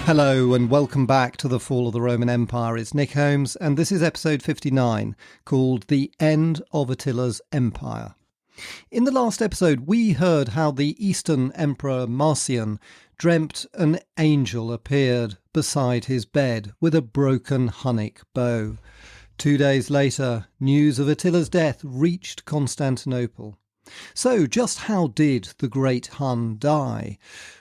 Hello and welcome back to The Fall of the Roman Empire. It's Nick Holmes and this is episode 59 called The End of Attila's Empire. In the last episode we heard how the Eastern Emperor Marcian dreamt an angel appeared beside his bed with a broken Hunnic bow. 2 days later, news of Attila's death reached Constantinople. So just how did the great Hun die?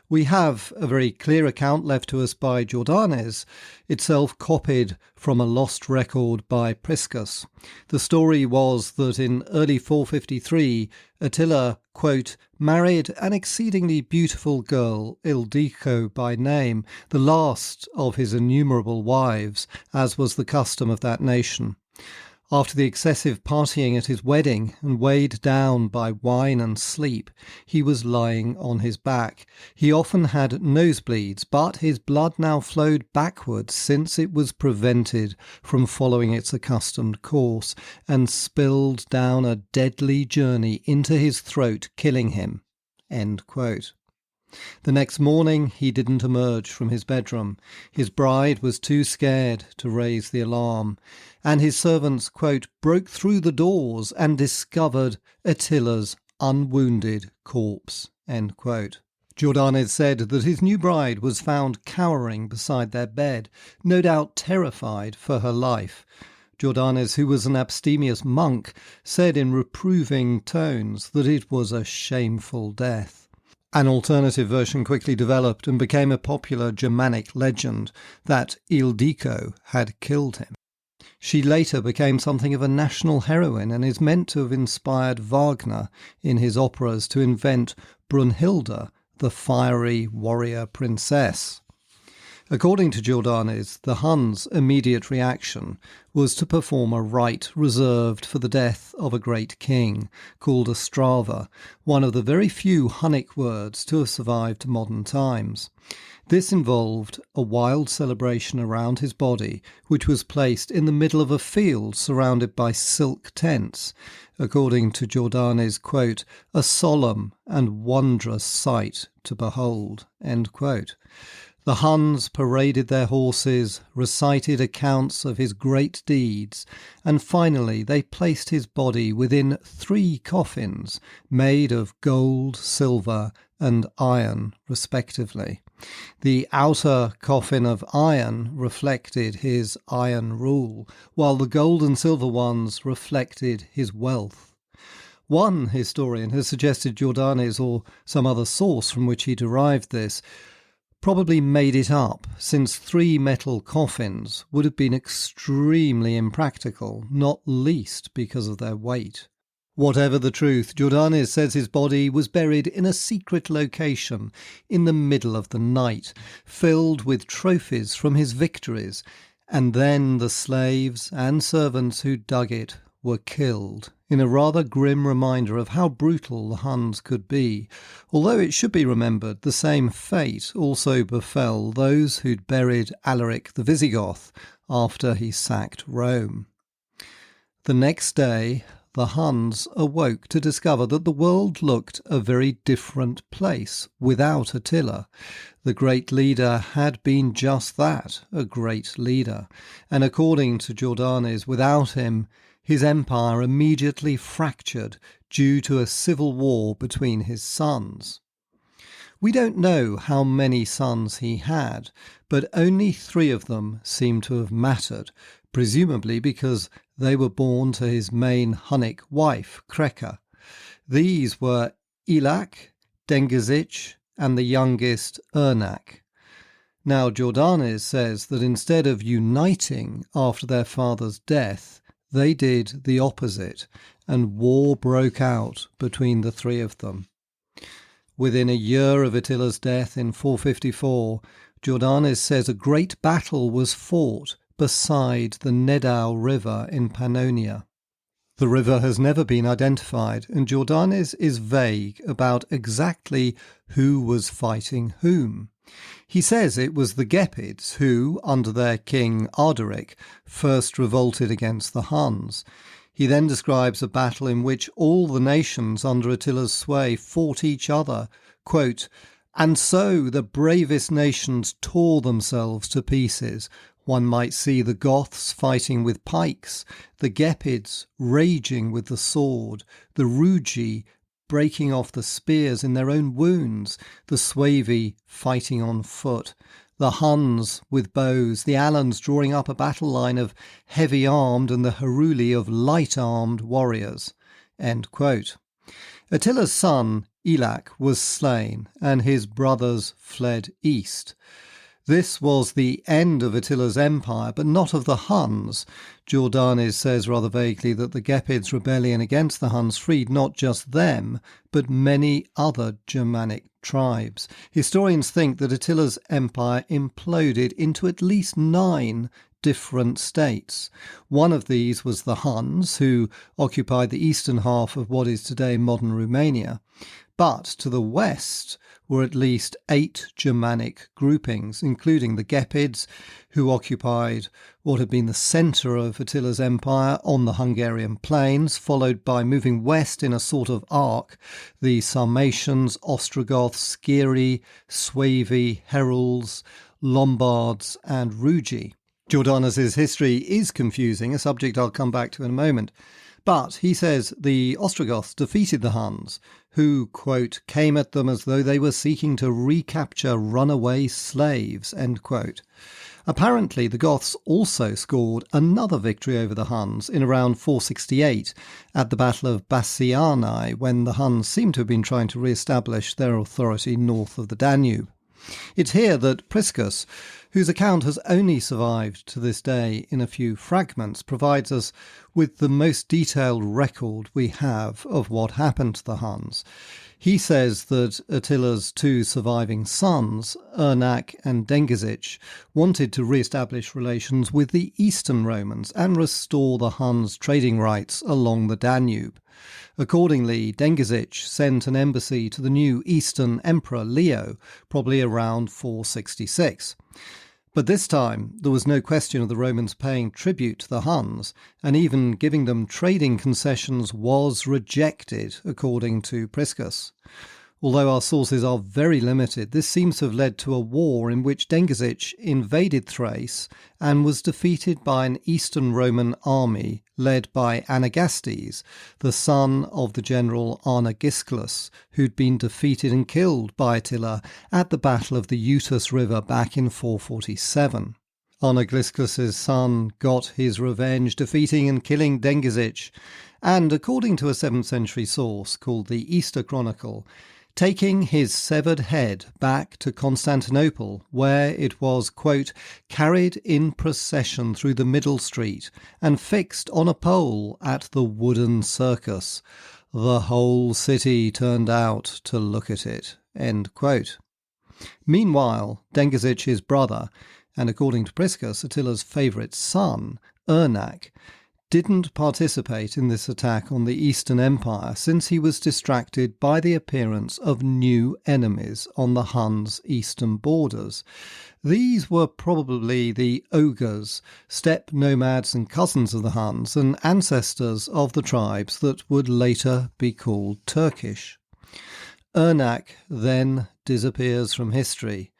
We have a very clear account left to us by Jordanes, itself copied from a lost record by Priscus. The story was that in early 453, Attila, quote, married an exceedingly beautiful girl, Ildico by name, the last of his innumerable wives, as was the custom of that nation. After the excessive partying at his wedding and weighed down by wine and sleep, he was lying on his back. He often had nosebleeds, but his blood now flowed backwards since it was prevented from following its accustomed course, and spilled down a deadly journey into his throat, killing him. End quote. The next morning he didn't emerge from his bedroom. His bride was too scared to raise the alarm, and his servants, quote, broke through the doors and discovered Attila's unwounded corpse, end quote. Jordanes said that his new bride was found cowering beside their bed, no doubt terrified for her life. Jordanes, who was an abstemious monk, said in reproving tones that it was a shameful death. An alternative version quickly developed and became a popular Germanic legend that Ildico had killed him. She later became something of a national heroine and is meant to have inspired Wagner in his operas to invent Brunhilde, the fiery warrior princess. According to Jordanes, the Huns' immediate reaction was to perform a rite reserved for the death of a great king, called a strava, one of the very few Hunnic words to have survived modern times. This involved a wild celebration around his body, which was placed in the middle of a field surrounded by silk tents, according to Jordanes, quote, a solemn and wondrous sight to behold, end quote. The Huns paraded their horses, recited accounts of his great deeds, and finally they placed his body within 3 coffins made of gold, silver, and iron, respectively. The outer coffin of iron reflected his iron rule, while the gold and silver ones reflected his wealth. One historian has suggested Jordanes, or some other source from which he derived this, probably made it up, since 3 metal coffins would have been extremely impractical, not least because of their weight. Whatever the truth, Jordanes says his body was buried in a secret location in the middle of the night, filled with trophies from his victories, and then the slaves and servants who dug it were killed, in a rather grim reminder of how brutal the Huns could be, although it should be remembered the same fate also befell those who'd buried Alaric the Visigoth after he sacked Rome. The next day, the Huns awoke to discover that the world looked a very different place without Attila. The great leader had been just that, a great leader, and according to Jordanes, without him, his empire immediately fractured due to a civil war between his sons. We don't know how many sons he had, but only 3 of them seem to have mattered, presumably because they were born to his main Hunnic wife, Kreka. These were Elac, Dengizic, and the youngest Ernak. Now Jordanes says that instead of uniting after their father's death, they did the opposite, and war broke out between the 3 of them. Within a year of Attila's death in 454, Jordanes says a great battle was fought beside the Nedao River in Pannonia. The river has never been identified, and Jordanes is vague about exactly who was fighting whom. He says it was the Gepids who, under their king Ardaric, first revolted against the Huns. He then describes a battle in which all the nations under Attila's sway fought each other, quote, And so the bravest nations tore themselves to pieces. One might see the Goths fighting with pikes, the Gepids raging with the sword, the Rugi breaking off the spears in their own wounds, the Suevi fighting on foot, the Huns with bows, the Alans drawing up a battle line of heavy-armed and the Heruli of light-armed warriors." End quote. Attila's son, Elac, was slain, and his brothers fled east. This was the end of Attila's empire, but not of the Huns. Jordanes says rather vaguely that the Gepids' rebellion against the Huns freed not just them, but many other Germanic tribes. Historians think that Attila's empire imploded into at least 9 different states. One of these was the Huns, who occupied the eastern half of what is today modern Romania. But to the west were at least 8 Germanic groupings, including the Gepids, who occupied what had been the centre of Attila's empire on the Hungarian plains, followed by, moving west in a sort of arc, the Sarmatians, Ostrogoths, Sciri, Suevi, Heruls, Lombards and Rugi. Jordanes' history is confusing, a subject I'll come back to in a moment. But he says the Ostrogoths defeated the Huns, who, quote, "came at them as though they were seeking to recapture runaway slaves," end quote. Apparently, the Goths also scored another victory over the Huns in around 468 at the Battle of Bassianae, when the Huns seem to have been trying to re-establish their authority north of the Danube. It's here that Priscus, whose account has only survived to this day in a few fragments, provides us with the most detailed record we have of what happened to the Huns. He says that Attila's 2 surviving sons, Ernak and Dengizich, wanted to re-establish relations with the Eastern Romans and restore the Huns' trading rights along the Danube. Accordingly, Dengizich sent an embassy to the new Eastern Emperor Leo, probably around 466. But this time, there was no question of the Romans paying tribute to the Huns, and even giving them trading concessions was rejected, according to Priscus. Although our sources are very limited, this seems to have led to a war in which Dengizich invaded Thrace and was defeated by an Eastern Roman army led by Anagastes, the son of the general Arnagisclus, who'd been defeated and killed by Attila at the Battle of the Utus River back in 447. Arnagisclus' son got his revenge, defeating and killing Dengizich, and according to a 7th century source called the Easter Chronicle, taking his severed head back to Constantinople, where it was, quote, "carried in procession through the middle street and fixed on a pole at the wooden circus. The whole city turned out to look at it," end quote. Meanwhile, Dengizich's brother, and according to Priscus, Attila's favourite son, Ernak, didn't participate in this attack on the Eastern Empire since he was distracted by the appearance of new enemies on the Huns' eastern borders. These were probably the ogres, steppe nomads and cousins of the Huns, and ancestors of the tribes that would later be called Turkish. Ernak then disappears from history.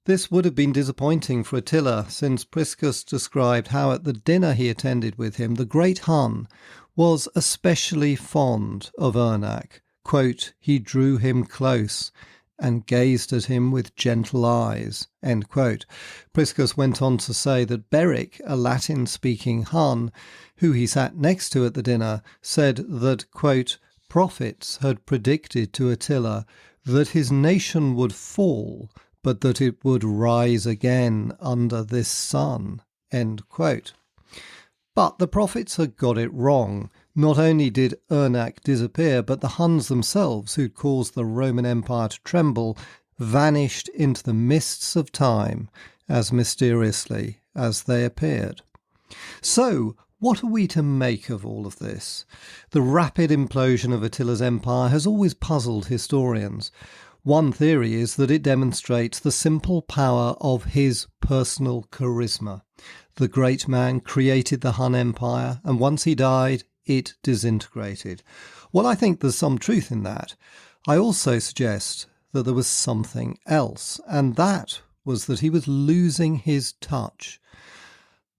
This would have been disappointing for Attila, since Priscus described how at the dinner he attended with him, the great Hun was especially fond of Ernak. Quote, "he drew him close and gazed at him with gentle eyes," end quote. Priscus went on to say that Beric, a Latin-speaking Hun, who he sat next to at the dinner, said that, quote, "prophets had predicted to Attila that his nation would fall, but that it would rise again under this sun," end quote. But the prophets had got it wrong. Not only did Ernak disappear, but the Huns themselves, who'd caused the Roman Empire to tremble, vanished into the mists of time as mysteriously as they appeared. So, what are we to make of all of this? The rapid implosion of Attila's empire has always puzzled historians. One theory is that it demonstrates the simple power of his personal charisma. The great man created the Hun Empire, and once he died, it disintegrated. Well, I think there's some truth in that. I also suggest that there was something else, and that was that he was losing his touch.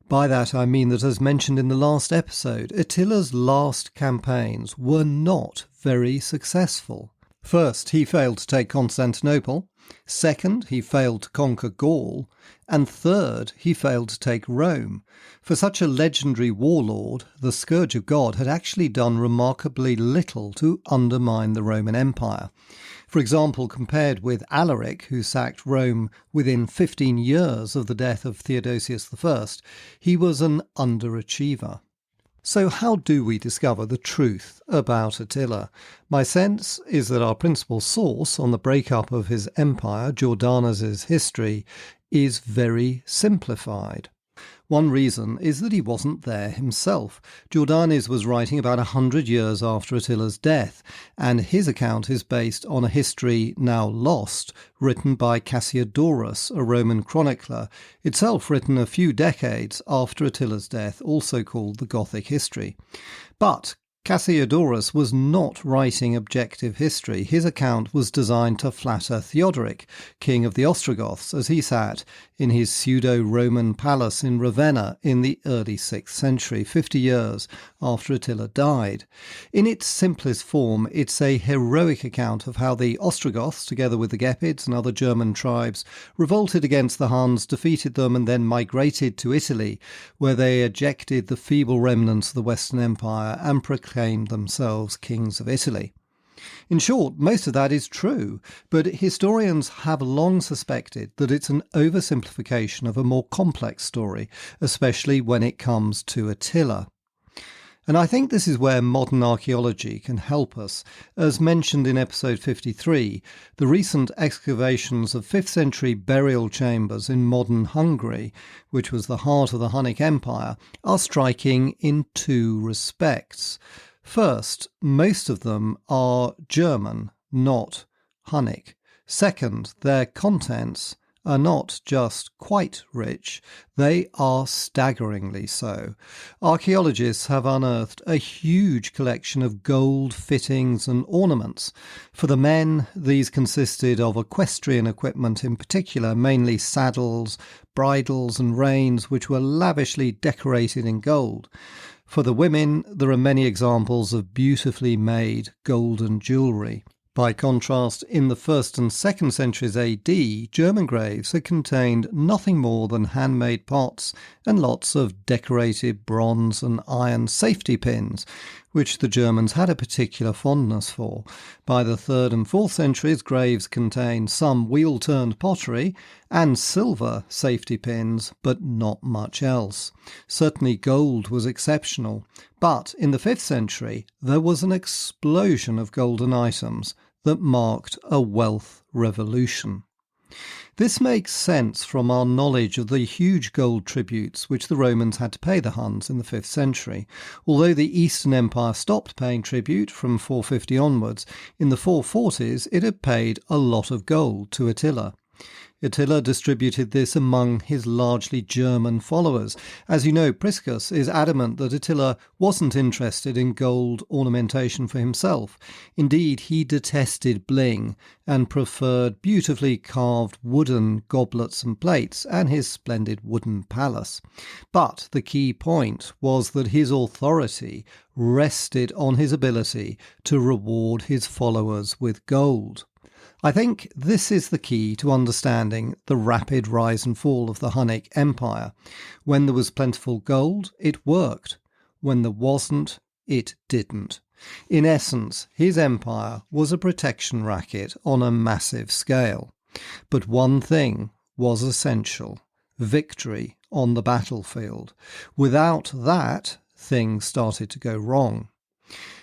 By that I mean that, as mentioned in the last episode, Attila's last campaigns were not very successful. First, he failed to take Constantinople. Second, he failed to conquer Gaul. And third, he failed to take Rome. For such a legendary warlord, the Scourge of God had actually done remarkably little to undermine the Roman Empire. For example, compared with Alaric, who sacked Rome within 15 years of the death of Theodosius I, he was an underachiever. So how do we discover the truth about Attila? My sense is that our principal source on the breakup of his empire, Jordanus' history, is very simplified. One reason is that he wasn't there himself. Jordanus was writing about 100 years after Attila's death, and his account is based on a history now lost, written by Cassiodorus, a Roman chronicler, itself written a few decades after Attila's death, also called the Gothic history. But Cassiodorus was not writing objective history. His account was designed to flatter Theodoric, king of the Ostrogoths, as he sat in his pseudo-Roman palace in Ravenna in the early 6th century, 50 years after Attila died. In its simplest form, it's a heroic account of how the Ostrogoths, together with the Gepids and other German tribes, revolted against the Huns, defeated them, and then migrated to Italy, where they ejected the feeble remnants of the Western Empire and proclaimed themselves kings of Italy. In short, most of that is true, but historians have long suspected that it's an oversimplification of a more complex story, especially when it comes to Attila. And I think this is where modern archaeology can help us. As mentioned in episode 53, the recent excavations of 5th century burial chambers in modern Hungary, which was the heart of the Hunnic Empire, are striking in two respects. First, most of them are German, not Hunnic. Second, their contents are not just quite rich, they are staggeringly so. Archaeologists have unearthed a huge collection of gold fittings and ornaments. For the men, these consisted of equestrian equipment in particular, mainly saddles, bridles and reins, which were lavishly decorated in gold. For the women, there are many examples of beautifully made golden jewellery. By contrast, in the 1st and 2nd centuries AD, German graves had contained nothing more than handmade pots and lots of decorated bronze and iron safety pins, which the Germans had a particular fondness for. By the 3rd and 4th centuries, graves contained some wheel-turned pottery and silver safety pins, but not much else. Certainly gold was exceptional, but in the 5th century there was an explosion of golden items that marked a wealth revolution. This makes sense from our knowledge of the huge gold tributes which the Romans had to pay the Huns in the 5th century. Although the Eastern Empire stopped paying tribute from 450 onwards, in the 440s it had paid a lot of gold to Attila. Attila distributed this among his largely German followers. As you know, Priscus is adamant that Attila wasn't interested in gold ornamentation for himself. Indeed, he detested bling and preferred beautifully carved wooden goblets and plates and his splendid wooden palace. But the key point was that his authority rested on his ability to reward his followers with gold. I think this is the key to understanding the rapid rise and fall of the Hunnic Empire. When there was plentiful gold, it worked. When there wasn't, it didn't. In essence, his empire was a protection racket on a massive scale. But one thing was essential: victory on the battlefield. Without that, things started to go wrong.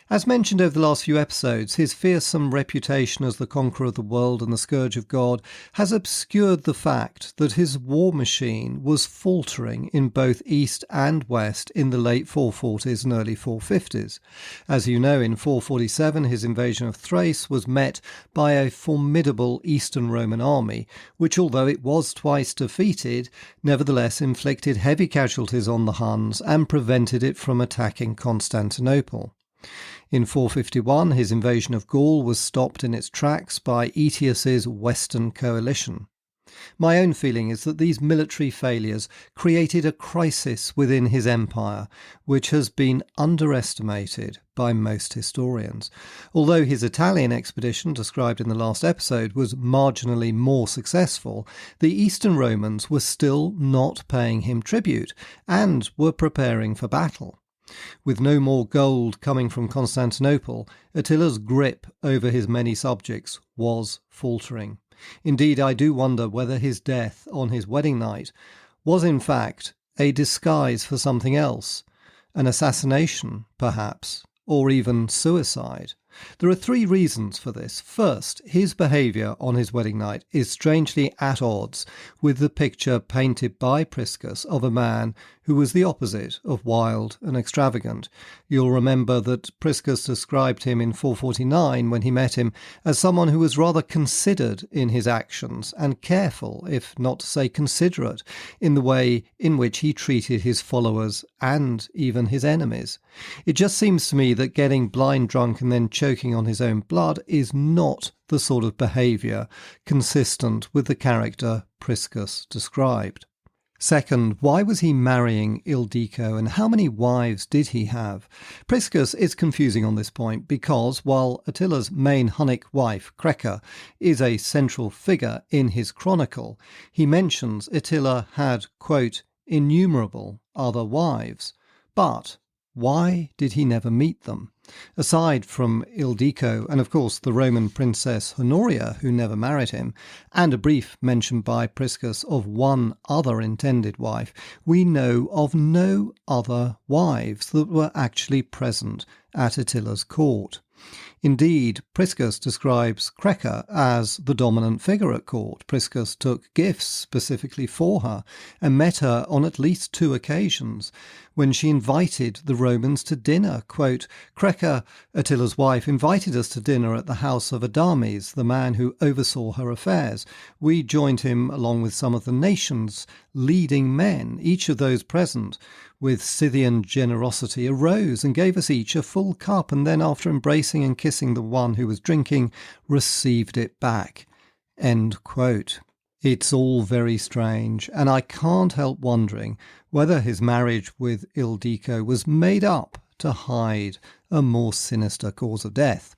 As mentioned over the last few episodes, his fearsome reputation as the conqueror of the world and the scourge of God has obscured the fact that his war machine was faltering in both East and West in the late 440s and early 450s. As you know, in 447 his invasion of Thrace was met by a formidable Eastern Roman army, which, although it was twice defeated, nevertheless inflicted heavy casualties on the Huns and prevented it from attacking Constantinople. In 451, his invasion of Gaul was stopped in its tracks by Aetius's Western coalition. My own feeling is that these military failures created a crisis within his empire, which has been underestimated by most historians. Although his Italian expedition, described in the last episode, was marginally more successful, the Eastern Romans were still not paying him tribute and were preparing for battle. With no more gold coming from Constantinople, Attila's grip over his many subjects was faltering. Indeed, I do wonder whether his death on his wedding night was in fact a disguise for something else, an assassination, perhaps, or even suicide. There are 3 reasons for this. First, his behaviour on his wedding night is strangely at odds with the picture painted by Priscus of a man who was the opposite of wild and extravagant. You'll remember that Priscus described him in 449 when he met him as someone who was rather considered in his actions and careful, if not to say considerate, in the way in which he treated his followers and even his enemies. It just seems to me that getting blind drunk and then choking on his own blood is not the sort of behaviour consistent with the character Priscus described. Second, why was he marrying Ildico, and how many wives did he have? Priscus is confusing on this point because, while Attila's main Hunnic wife, Creca, is a central figure in his chronicle, he mentions Attila had, quote, innumerable other wives. But why did he never meet them? Aside from Ildico and of course the Roman princess Honoria, who never married him, and a brief mention by Priscus of one other intended wife, we know of no other wives that were actually present at Attila's court. Indeed, Priscus describes Creca as the dominant figure at court. Priscus took gifts specifically for her and met her on at least 2 occasions when she invited the Romans to dinner. Quote, Creca, Attila's wife, invited us to dinner at the house of Adames, the man who oversaw her affairs. We joined him along with some of the nation's leading men. Each of those present, with Scythian generosity, arose and gave us each a full cup, and then, after embracing and kissing the one who was drinking, received it back. End quote. It's all very strange, and I can't help wondering whether his marriage with Ildico was made up to hide a more sinister cause of death.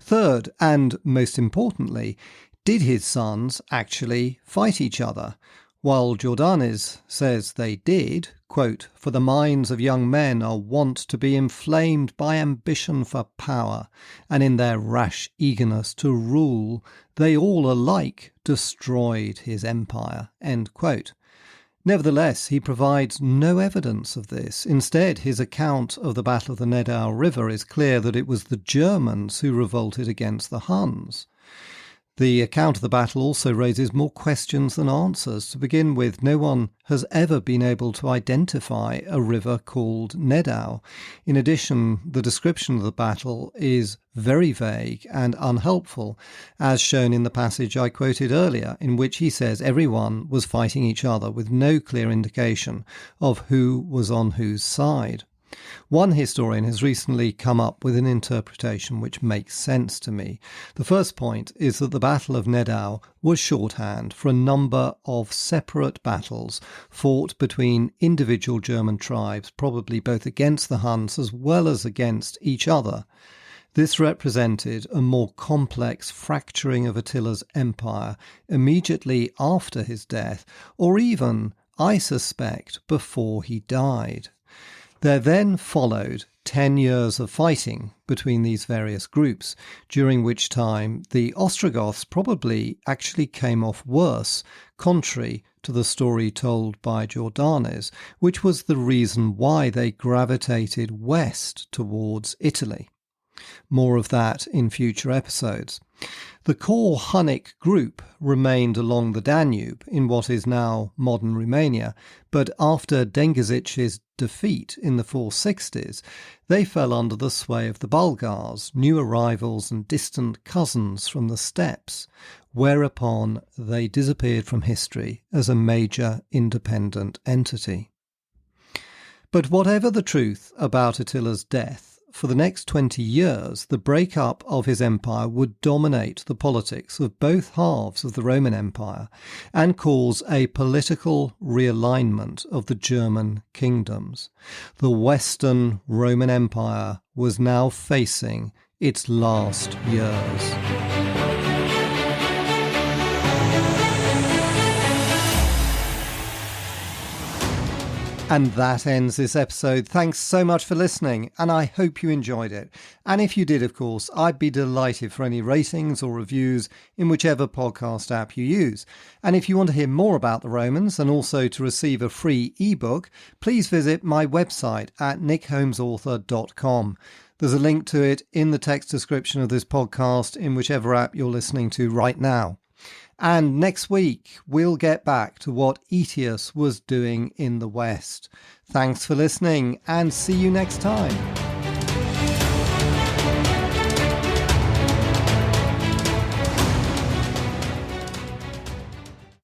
Third, and most importantly, did his sons actually fight each other? While Jordanes says they did, quote, for the minds of young men are wont to be inflamed by ambition for power, and in their rash eagerness to rule, they all alike destroyed his empire, end quote. Nevertheless, he provides no evidence of this. Instead, his account of the Battle of the Nedao River is clear that it was the Germans who revolted against the Huns. The account of the battle also raises more questions than answers. To begin with, no one has ever been able to identify a river called Nedao. In addition, the description of the battle is very vague and unhelpful, as shown in the passage I quoted earlier, in which he says everyone was fighting each other with no clear indication of who was on whose side. One historian has recently come up with an interpretation which makes sense to me. The first point is that the Battle of Nedao was shorthand for a number of separate battles fought between individual German tribes, probably both against the Huns as well as against each other. This represented a more complex fracturing of Attila's empire immediately after his death, or even, I suspect, before he died. There then followed 10 years of fighting between these various groups, during which time the Ostrogoths probably actually came off worse, contrary to the story told by Jordanes, which was the reason why they gravitated west towards Italy. More of that in future episodes. The core Hunnic group remained along the Danube in what is now modern Romania, but after Dengizic's defeat in the 460s, they fell under the sway of the Bulgars, new arrivals and distant cousins from the steppes, whereupon they disappeared from history as a major independent entity. But whatever the truth about Attila's death, for the next 20 years, the breakup of his empire would dominate the politics of both halves of the Roman Empire and cause a political realignment of the German kingdoms. The Western Roman Empire was now facing its last years. And that ends this episode. Thanks so much for listening, and I hope you enjoyed it. And if you did, of course, I'd be delighted for any ratings or reviews in whichever podcast app you use. And if you want to hear more about the Romans and also to receive a free ebook, please visit my website at nickholmesauthor.com. There's a link to it in the text description of this podcast in whichever app you're listening to right now. And next week, we'll get back to what Aetius was doing in the West. Thanks for listening, and see you next time.